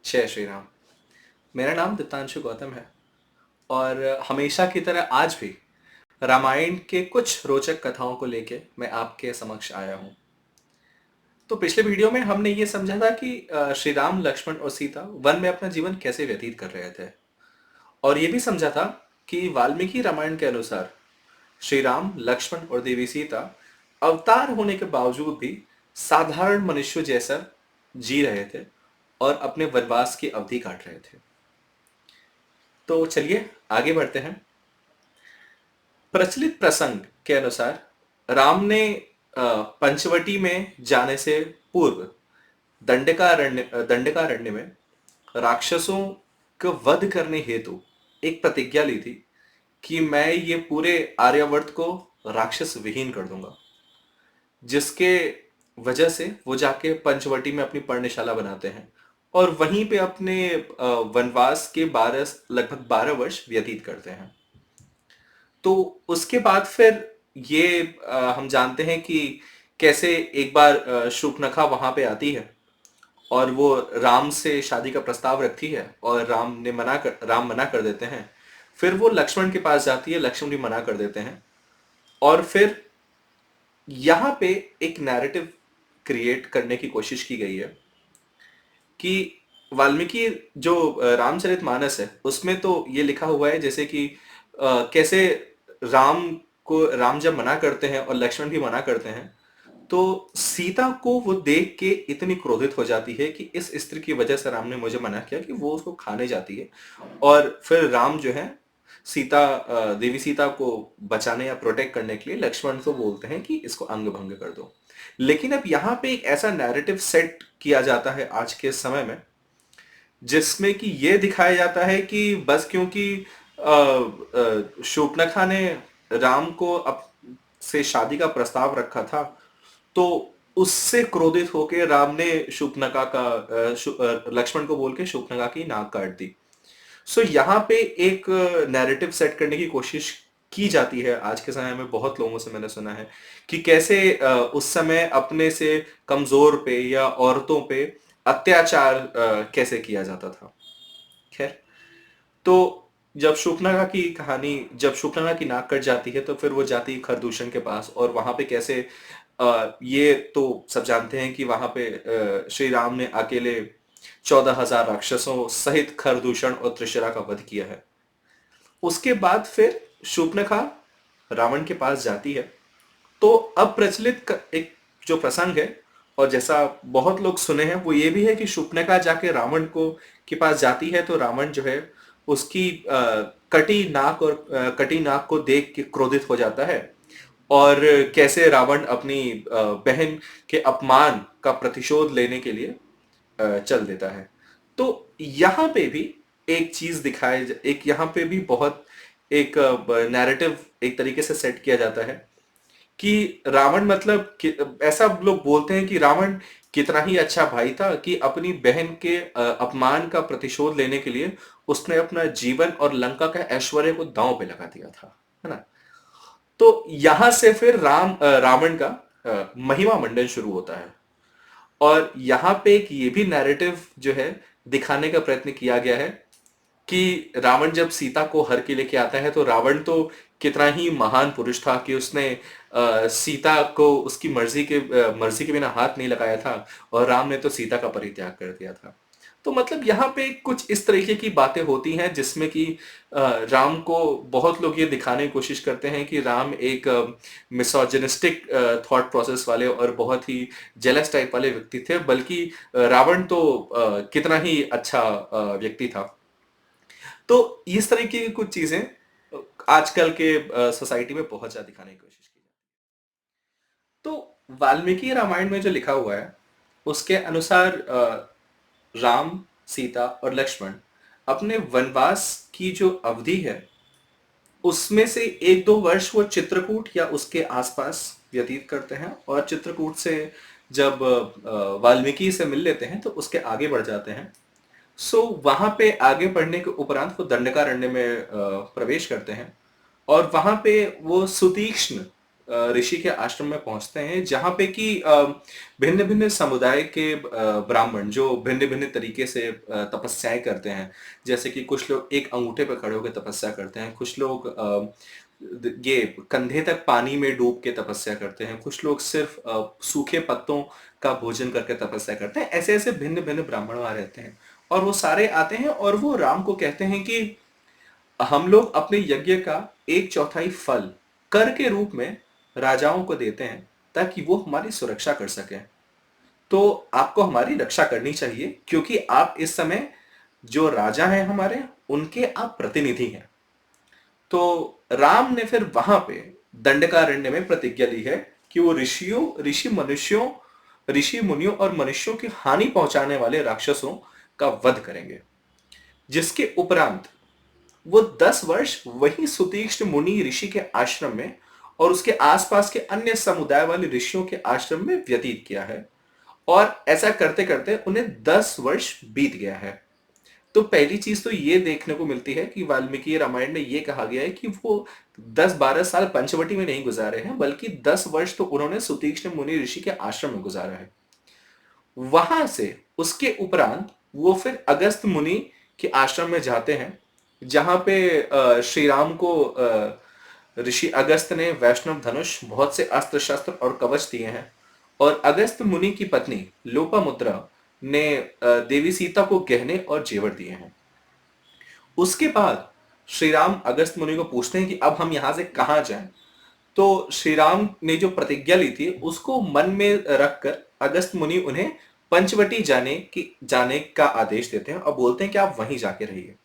जय श्री राम। मेरा नाम दीप्तांशु गौतम है और हमेशा की तरह आज भी रामायण के कुछ रोचक कथाओं को लेके मैं आपके समक्ष आया हूँ। तो पिछले वीडियो में हमने ये समझा था कि श्री राम, लक्ष्मण और सीता वन में अपना जीवन कैसे व्यतीत कर रहे थे, और ये भी समझा था कि वाल्मीकि रामायण के अनुसार श्री राम, लक्ष्मण और देवी सीता अवतार होने के बावजूद भी साधारण मनुष्य जैसा जी रहे थे और अपने वनवास की अवधि काट रहे थे। तो चलिए आगे बढ़ते हैं। प्रचलित प्रसंग के अनुसार राम ने पंचवटी में जाने से पूर्व दंडकारण्य में राक्षसों को वध करने हेतु एक प्रतिज्ञा ली थी कि मैं ये पूरे आर्यावर्त को राक्षस विहीन कर दूंगा, जिसके वजह से वो जाके पंचवटी में अपनी पर्णशाला बनाते हैं और वहीं पे अपने वनवास के 12 व्यतीत करते हैं। तो उसके बाद फिर ये हम जानते हैं कि कैसे एक बार शूर्पणखा वहां पे आती है और वो राम से शादी का प्रस्ताव रखती है और राम मना कर देते हैं। फिर वो लक्ष्मण के पास जाती है, लक्ष्मण भी मना कर देते हैं। और फिर यहाँ पे एक नैरेटिव क्रिएट करने की कोशिश की गई है कि वाल्मीकि जो रामचरितमानस है उसमें तो ये लिखा हुआ है जैसे कि कैसे राम राम जब मना करते हैं और लक्ष्मण भी मना करते हैं, तो सीता को वो देख के इतनी क्रोधित हो जाती है कि इस स्त्री की वजह से राम ने मुझे मना किया, कि वो उसको खाने जाती है। और फिर राम जो है देवी सीता को बचाने या प्रोटेक्ट करने के लिए लक्ष्मण को बोलते हैं कि इसको अंग भंग कर दो। लेकिन अब यहाँ पे एक ऐसा नैरेटिव सेट किया जाता है आज के समय में, जिसमें कि ये दिखाया जाता है कि बस क्योंकि शूर्पणखा ने राम को अब से शादी का प्रस्ताव रखा था, तो उससे क्रोधित होकर राम ने लक्ष्मण को बोल के शूर्पणखा की नाक काट दी। सो यहाँ पे एक नैरेटिव सेट करने की कोशिश की जाती है आज के समय में। बहुत लोगों से मैंने सुना है कि कैसे उस समय अपने से कमजोर पे या औरतों पे अत्याचार कैसे किया जाता था। खैर, तो जब शूर्पणखा की नाक कट जाती है तो फिर वो जाती है खरदूषण के पास, और वहां पे कैसे ये तो सब जानते हैं कि वहां पे श्री राम ने अकेले 14,000 राक्षसों सहित खरदूषण और त्रिशरा का वध किया है। उसके बाद फिर शूर्पणखा रावण के पास जाती है। तो अब एक जो प्रसंग है, और जैसा बहुत लोग सुने हैं, वो ये भी है कि शूर्पणखा जाके रावण को के पास जाती है तो रावण जो है उसकी कटी नाक को देख के क्रोधित हो जाता है, और कैसे रावण अपनी बहन के अपमान का प्रतिशोध लेने के लिए चल देता है। तो यहाँ पे भी एक चीज एक यहाँ पे भी बहुत एक नैरेटिव एक तरीके से सेट किया जाता है कि रावण ऐसा लोग बोलते हैं कि रावण कितना ही अच्छा भाई था कि अपनी बहन के अपमान का प्रतिशोध लेने के लिए उसने अपना जीवन और लंका का ऐश्वर्य को दांव पे लगा दिया था, है ना। तो यहां से फिर रावण का महिमा मंडन शुरू होता है। और यहाँ पे एक ये भी नैरेटिव जो है दिखाने का प्रयत्न किया गया है कि रावण जब सीता को हर के लेके आता है तो रावण तो कितना ही महान पुरुष था कि उसने सीता को उसकी मर्जी के बिना हाथ नहीं लगाया था, और राम ने तो सीता का परित्याग कर दिया था। तो मतलब यहाँ पे कुछ इस तरीके की बातें होती हैं जिसमें कि राम को बहुत लोग ये दिखाने की कोशिश करते हैं कि राम एक मिसोजिनिस्टिक थॉट प्रोसेस वाले और बहुत ही जेलस टाइप वाले व्यक्ति थे, बल्कि रावण तो कितना ही अच्छा व्यक्ति था। तो इस तरीके की कुछ चीजें आजकल के सोसाइटी में बहुत ज्यादा दिखाने की कोशिश की जाती है। तो वाल्मीकि रामायण में जो लिखा हुआ है उसके अनुसार राम, सीता और लक्ष्मण अपने वनवास की जो अवधि है उसमें से 1-2 वर्ष वो चित्रकूट या उसके आसपास व्यतीत करते हैं, और चित्रकूट से जब वाल्मीकि से मिल लेते हैं तो उसके आगे बढ़ जाते हैं। वहां पे आगे बढ़ने के उपरांत वो दंडकारण्य में प्रवेश करते हैं, और वहां पे वो सुतीक्ष्ण ऋषि के आश्रम में पहुंचते हैं, जहां पे कि भिन्न भिन्न समुदाय के ब्राह्मण जो भिन्न भिन्न तरीके से तपस्याएं करते हैं। जैसे कि कुछ लोग एक अंगूठे पर खड़े होकर तपस्या करते हैं, कुछ लोग ये कंधे तक पानी में डूब के तपस्या करते हैं, कुछ लोग सिर्फ सूखे पत्तों का भोजन करके तपस्या करते हैं। ऐसे ऐसे भिन्न भिन्न ब्राह्मण वहां रहते हैं, और वो सारे आते हैं और वो राम को कहते हैं कि हम लोग अपने यज्ञ का एक चौथाई फल कर के रूप में राजाओं को देते हैं, ताकि वो हमारी सुरक्षा कर सकें। तो आपको हमारी रक्षा करनी चाहिए, क्योंकि आप इस समय जो राजा हैं हमारे, उनके आप प्रतिनिधि हैं। तो राम ने फिर वहां पे दंडकारण्य में प्रतिज्ञा ली है कि वो ऋषि मुनियों और मनुष्यों की हानि पहुंचाने वाले राक्षसों का वध करेंगे। जिसके उपरांत वो 10 वर्ष वही सुतीक्ष्ण मुनि ऋषि के आश्रम में और उसके आसपास के अन्य समुदाय वाले ऋषियों के आश्रम में व्यतीत किया है। और ऐसा करते करते उन्हें 10 वर्ष बीत गया है। तो पहली चीज तो ये देखने को मिलती है कि वाल्मीकि रामायण में ये कहा गया है कि वो 10-12 साल पंचवटी में नहीं गुजारे हैं, बल्कि 10 वर्ष तो उन्होंने सुतीक्ष्ण मुनि ऋषि के आश्रम में गुजारा है। वहां से उसके उपरांत वो फिर अगस्त मुनि के आश्रम में जाते हैं, जहां पे श्री राम को ऋषि अगस्त ने वैष्णव धनुष, बहुत से अस्त्र शस्त्र और कवच दिए हैं। और अगस्त मुनि की पत्नी लोपामुद्रा ने देवी सीता को गहने और जेवर दिए हैं। उसके बाद श्री राम अगस्त मुनि को पूछते हैं कि अब हम यहां से कहां जाएं। तो श्री राम ने जो प्रतिज्ञा ली थी उसको मन में रखकर अगस्त मुनि उन्हें पंचवटी जाने का आदेश देते हैं और बोलते हैं कि आप वहीं जाके रहिए।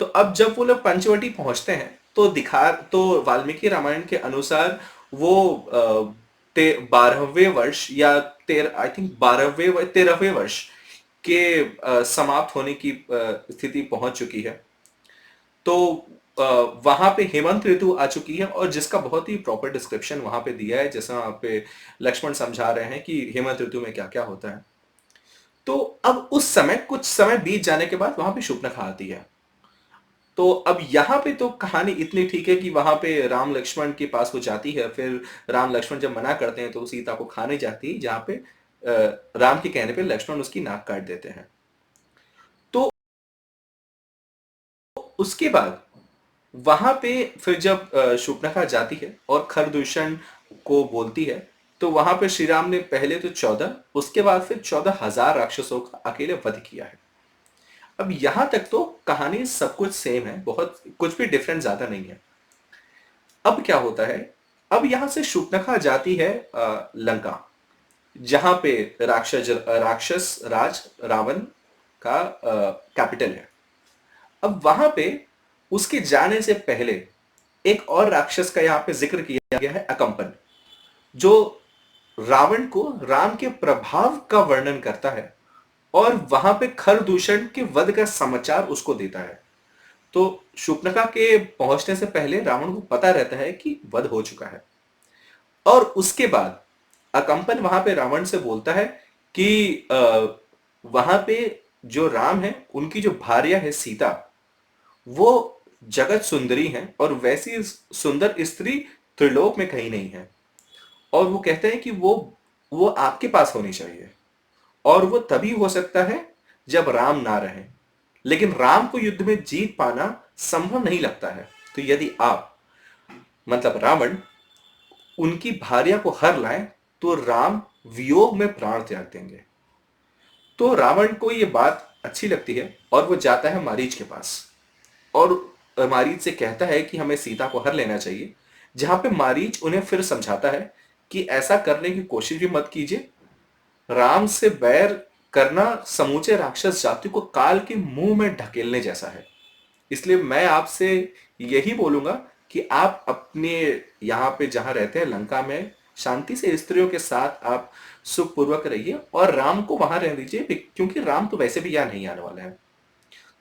तो अब जब वो लोग पंचवटी पहुंचते हैं तो वाल्मीकि रामायण के अनुसार वो 12वें वर्ष या आई थिंक 13वें वर्ष के समाप्त होने की स्थिति पहुंच चुकी है। तो वहां पे हेमंत ऋतु आ चुकी है, और जिसका बहुत ही प्रॉपर डिस्क्रिप्शन वहां पे दिया है, जैसा वहां पे लक्ष्मण समझा रहे हैं कि हेमंत ऋतु में क्या क्या होता है। तो अब उस समय कुछ समय बीत जाने के बाद वहां पे शूर्पणखा आती है। तो अब यहाँ पे तो कहानी इतनी ठीक है कि वहां पे राम लक्ष्मण के पास वो जाती है। फिर राम लक्ष्मण जब मना करते हैं तो सीता को खाने जाती है, जहां पे राम के कहने पे लक्ष्मण उसकी नाक काट देते हैं। तो उसके बाद वहां पे फिर जब शूर्पणखा जाती है और खरदूषण को बोलती है, तो वहां पे श्री राम ने पहले तो 14, उसके बाद फिर 14,000 राक्षसों का अकेले वध किया है। अब यहां तक तो कहानी सब कुछ सेम है, बहुत कुछ भी डिफरेंस ज्यादा नहीं है। अब क्या होता है, अब यहां से शूर्पणखा जाती है लंका, जहां पे राक्षस राज रावण का कैपिटल है। अब वहां पे उसके जाने से पहले एक और राक्षस का यहां पे जिक्र किया गया है, अकंपन, जो रावण को राम के प्रभाव का वर्णन करता है और वहां पे खरदूषण के वध का समाचार उसको देता है। तो शूर्पणखा के पहुंचने से पहले रावण को पता रहता है कि वध हो चुका है। और उसके बाद अकंपन वहां पे रावण से बोलता है कि वहां पे जो राम है, उनकी जो भार्या है सीता, वो जगत सुंदरी है और वैसी सुंदर स्त्री त्रिलोक में कहीं नहीं है। और वो कहते हैं कि वो आपके पास होनी चाहिए, और वो तभी हो सकता है जब राम ना रहे। लेकिन राम को युद्ध में जीत पाना संभव नहीं लगता है। तो यदि आप, मतलब रावण, उनकी भार्या को हर लाएं, तो राम वियोग में प्राण त्याग देंगे। तो रावण को यह बात अच्छी लगती है और वो जाता है मारीच के पास और मारीच से कहता है कि हमें सीता को हर लेना चाहिए। जहां पे मारीच उन्हें फिर समझाता है कि ऐसा करने की कोशिश भी मत कीजिए, राम से बैर करना समूचे राक्षस जाति को काल के मुंह में ढकेलने जैसा है। इसलिए मैं आपसे यही बोलूंगा कि आप अपने यहाँ पे जहां रहते हैं लंका में शांति से स्त्रियों के साथ आप सुखपूर्वक रहिए और राम को वहां रहने दीजिए, क्योंकि राम तो वैसे भी यहाँ नहीं आने वाले हैं।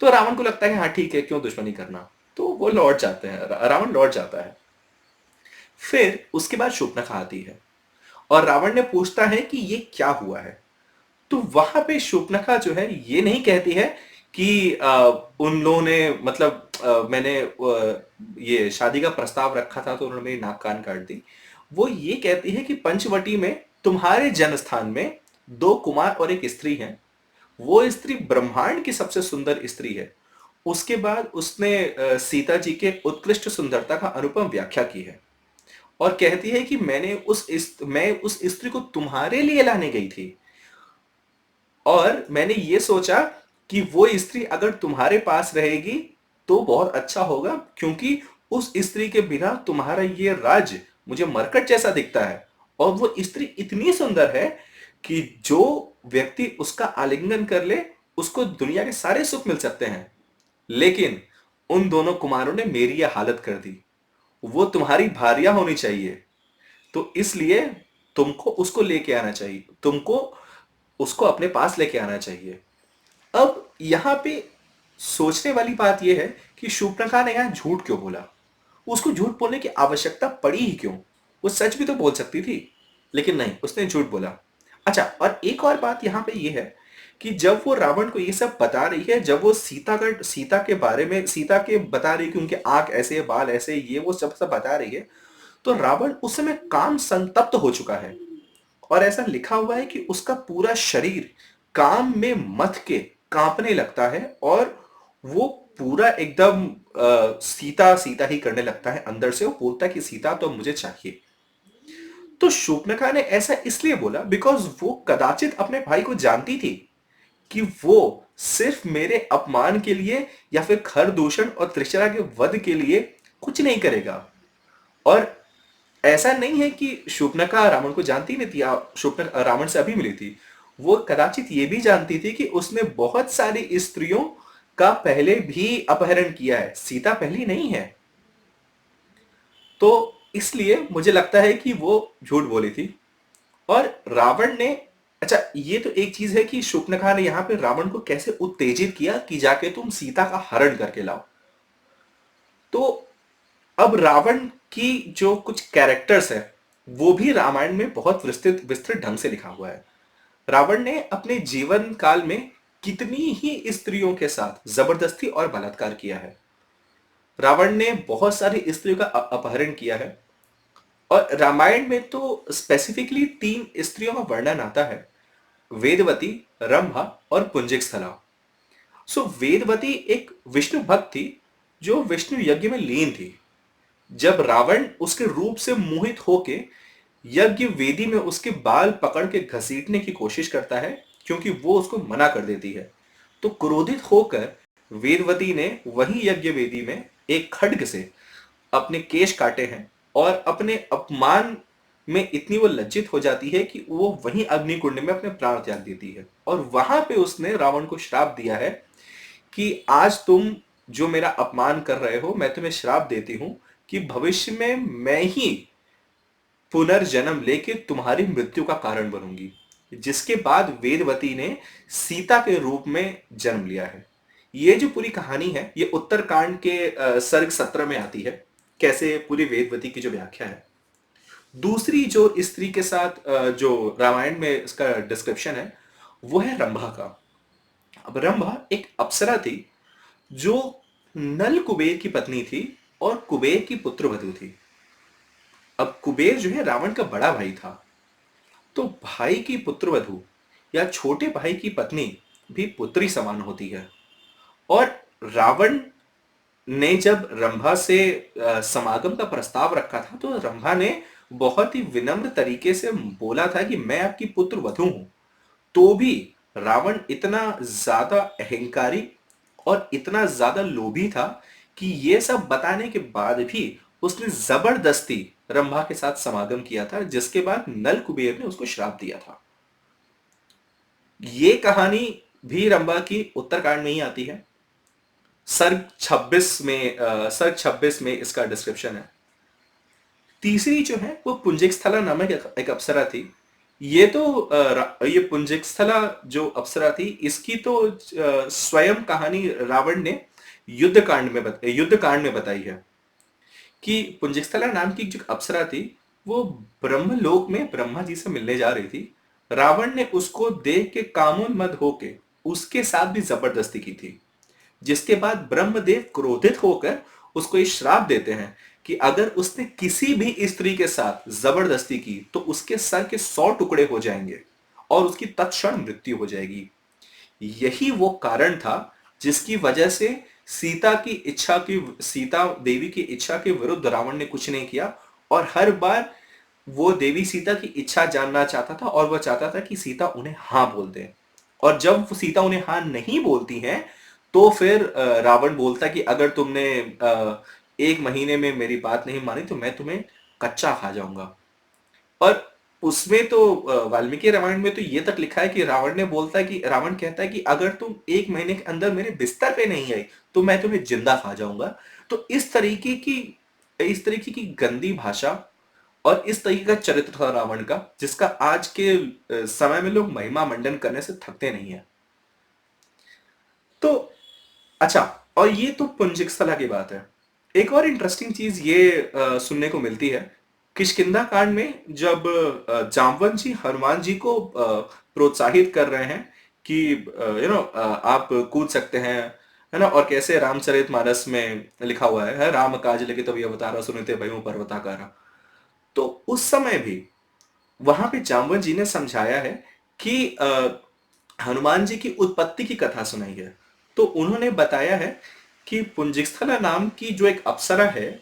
तो रावण को लगता है हाँ ठीक है, क्यों दुश्मनी करना। तो वो लौट जाते हैं, रावण लौट जाता है। फिर उसके बाद शूर्पणखा आती है और रावण ने पूछता है कि ये क्या हुआ है। तो वहां पे शूर्पणखा जो है ये नहीं कहती है कि उन लोगों ने, मतलब मैंने ये शादी का प्रस्ताव रखा था तो उन्होंने मेरी नाक कान काट दी। वो ये कहती है कि पंचवटी में तुम्हारे जन्मस्थान में दो कुमार और एक स्त्री हैं। वो स्त्री ब्रह्मांड की सबसे सुंदर स्त्री है। उसके बाद उसने सीता जी के उत्कृष्ट सुंदरता का अनुपम व्याख्या की है और कहती है कि मैं उस स्त्री को तुम्हारे लिए लाने गई थी और मैंने ये सोचा कि वो स्त्री अगर तुम्हारे पास रहेगी तो बहुत अच्छा होगा, क्योंकि उस स्त्री के बिना तुम्हारा ये राज्य मुझे मरकट जैसा दिखता है। और वो स्त्री इतनी सुंदर है कि जो व्यक्ति उसका आलिंगन कर ले उसको दुनिया के सारे सुख मिल सकते हैं। लेकिन उन दोनों कुमारों ने मेरी यह हालत कर दी। वो तुम्हारी भार्या होनी चाहिए, तो इसलिए तुमको उसको लेके आना चाहिए, तुमको उसको अपने पास लेके आना चाहिए। अब यहाँ पे सोचने वाली बात यह है कि शूर्पणखा ने यहाँ झूठ क्यों बोला? उसको झूठ बोलने की आवश्यकता पड़ी ही क्यों? वो सच भी तो बोल सकती थी, लेकिन नहीं, उसने झूठ बोला। अच्छा, और एक और बात यहाँ पे ये है कि जब वो रावण को ये सब बता रही है, जब वो सीता के बारे में सीता के बता रही है कि उनके आंख ऐसे, बाल ऐसे, ये वो सब सब बता रही है, तो रावण उस समय काम संतप्त हो चुका है। और ऐसा लिखा हुआ है कि उसका पूरा शरीर काम में मथ के कांपने लगता है और वो पूरा एकदम सीता सीता ही करने लगता है। अंदर से वो बोलता है कि सीता तो मुझे चाहिए। तो शूर्पणखा ने ऐसा इसलिए बोला बिकॉज वो कदाचित अपने भाई को जानती थी कि वो सिर्फ मेरे अपमान के लिए या फिर खरदूषण और त्रिशरा के वध के लिए कुछ नहीं करेगा। और ऐसा नहीं है कि शूर्पणखा रावण को जानती नहीं थी, शूर्पणखा रावण से अभी मिली थी। वो कदाचित ये भी जानती थी कि उसने बहुत सारी स्त्रियों का पहले भी अपहरण किया है, सीता पहली नहीं है। तो इसलिए मुझे लगता है कि वो झूठ बोली थी। और रावण ने, अच्छा ये तो एक चीज है कि शूर्पणखा ने यहाँ पे रावण को कैसे उत्तेजित किया कि जाके तुम सीता का हरण करके लाओ। तो अब रावण की जो कुछ कैरेक्टर्स है वो भी रामायण में बहुत विस्तृत विस्तृत ढंग से लिखा हुआ है। रावण ने अपने जीवन काल में कितनी ही स्त्रियों के साथ जबरदस्ती और बलात्कार किया है। रावण ने बहुत सारी स्त्रियों का अपहरण किया है। और रामायण में तो स्पेसिफिकली तीन स्त्रियों का वर्णन आता है, वेदवती, रंभा और पुंजिकस्थला। सो वेदवती एक विष्णु भक्त थी जो विष्णु यज्ञ में लीन थी। जब रावण उसके रूप से मोहित होके यज्ञ वेदी में उसके बाल पकड़ के घसीटने की कोशिश करता है, क्योंकि वो उसको मना कर देती है, तो क्रोधित होकर वेदवती ने वही यज्ञ वेदी में एक खड्ग से अपने केश काटे हैं और अपने अपमान में इतनी वो लज्जित हो जाती है कि वो वहीं अग्निकुंड में अपने प्राण त्याग देती है। और वहां पे उसने रावण को श्राप दिया है कि आज तुम जो मेरा अपमान कर रहे हो, मैं तुम्हें श्राप देती हूं कि भविष्य में मैं ही पुनर्जन्म लेके तुम्हारी मृत्यु का कारण बनूंगी। जिसके बाद वेदवती ने सीता के रूप में जन्म लिया है। ये जो पूरी कहानी है ये उत्तरकांड के सर्ग 17 में आती है, कैसे पूरी वेदवती की जो व्याख्या है। दूसरी जो स्त्री के साथ जो रामायण में इसका डिस्क्रिप्शन है वो है रंभा का। अब रंभा एक अप्सरा थी जो नल कुबेर की पत्नी थी और कुबेर की पुत्रवधू थी। अब कुबेर जो है रावण का बड़ा भाई था, तो भाई की पुत्रवधू या छोटे भाई की पत्नी भी पुत्री समान होती है। और रावण ने जब रंभा से समागम का प्रस्ताव रखा था तो रंभा ने बहुत ही विनम्र तरीके से बोला था कि मैं आपकी पुत्र वधू हूं। तो भी रावण इतना ज्यादा अहंकारी और इतना ज्यादा लोभी था कि ये सब बताने के बाद भी उसने जबरदस्ती रंभा के साथ समागम किया था, जिसके बाद नल कुबेर ने उसको श्राप दिया था। ये कहानी भी रंभा की उत्तरकांड में ही आती है। सर्ग 26 में इसका डिस्क्रिप्शन है। तीसरी जो है वो पुंजिकस्थला नामक एक अप्सरा थी। ये पुंजिकस्थला जो अप्सरा थी इसकी तो स्वयं कहानी रावण ने युद्ध कांड में बताई है कि पुंजिकस्थला नाम की जो अप्सरा थी वो ब्रह्मलोक में ब्रह्मा जी से मिलने जा रही थी। रावण ने उसको देख के कामोन्मद होके उसके साथ भी जबरदस्ती की थी, जिसके बाद ब्रह्मदेव क्रोधित होकर उसको ये श्राप देते हैं कि अगर उसने किसी भी स्त्री के साथ जबरदस्ती की तो उसके सर के 100 टुकड़े हो जाएंगे और उसकी तत्क्षण मृत्यु हो जाएगी। यही वो कारण था जिसकी वजह से सीता देवी की इच्छा के विरुद्ध रावण ने कुछ नहीं किया, और हर बार वो देवी सीता की इच्छा जानना चाहता था और वह चाहता था कि सीता उन्हें हाँ बोल दे। और जब सीता उन्हें हाँ नहीं बोलती हैं तो फिर रावण बोलता कि अगर तुमने 1 महीने में मेरी बात नहीं मानी तो मैं तुम्हें कच्चा खा जाऊंगा। और उसमें तो वाल्मीकि रामायण में तो ये तक लिखा है कि रावण कहता है कि अगर तुम 1 महीने के अंदर मेरे बिस्तर पे नहीं आई तो मैं तुम्हें जिंदा खा जाऊंगा। तो इस तरीके की गंदी भाषा और इस तरीके का चरित्र था रावण का, जिसका आज के समय में लोग महिमा मंडन करने से थकते नहीं है। तो अच्छा, और ये तो पुंजिक स्थला की बात है। एक और इंटरेस्टिंग चीज ये सुनने को मिलती है किष्किंधा कांड में, जब जामवंत जी हनुमान जी को प्रोत्साहित कर रहे हैं कि आप कूद सकते हैं, है ना, और कैसे रामचरितमानस में लिखा हुआ है राम काज लेके तभी अवतारा सुनते भयउ पर्वताकारा। तो उस समय भी वहां पे जामवंत जी ने समझाया है कि हनुमान जी की उत्पत्ति की कथा सुनाई है। तो उन्होंने बताया है कि पुंजिकस्थला नाम की जो एक अप्सरा है,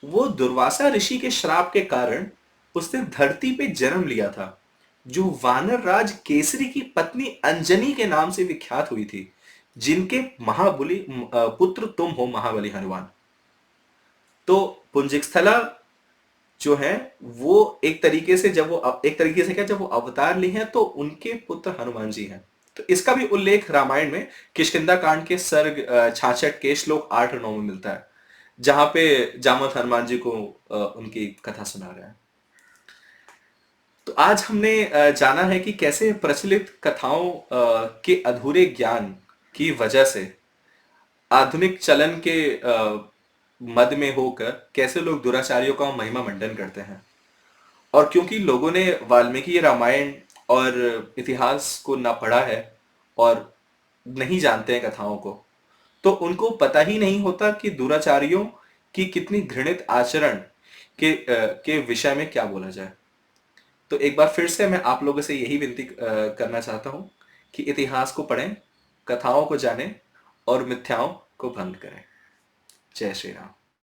वो दुर्वासा ऋषि के श्राप के कारण उसने धरती पे जन्म लिया था, जो वानर राज केसरी की पत्नी अंजनी के नाम से विख्यात हुई थी, जिनके पुत्र तुम हो महाबली हनुमान। तो पुंजिकस्थला जो है वो एक तरीके से क्या, जब वो अवतार लिए हैं तो उनके पुत्र हनुमान जी हैं। तो इसका भी उल्लेख रामायण में किष्किंधा कांड के सर्ग 66 के श्लोक 8 और 9 में मिलता है, जहां पे जामवंत हनुमान जी को उनकी कथा सुना रहे हैं। तो आज हमने जाना है कि कैसे प्रचलित कथाओं के अधूरे ज्ञान की वजह से आधुनिक चलन के मद में होकर कैसे लोग दुराचारियों का महिमा मंडन करते हैं। और क्योंकि लोगों ने वाल्मीकि रामायण और इतिहास को ना पढ़ा है और नहीं जानते हैं कथाओं को, तो उनको पता ही नहीं होता कि दुराचारियों की कितनी घृणित आचरण के विषय में क्या बोला जाए। तो एक बार फिर से मैं आप लोगों से यही विनती करना चाहता हूं कि इतिहास को पढ़ें, कथाओं को जानें और मिथ्याओं को भंग करें। जय श्री राम।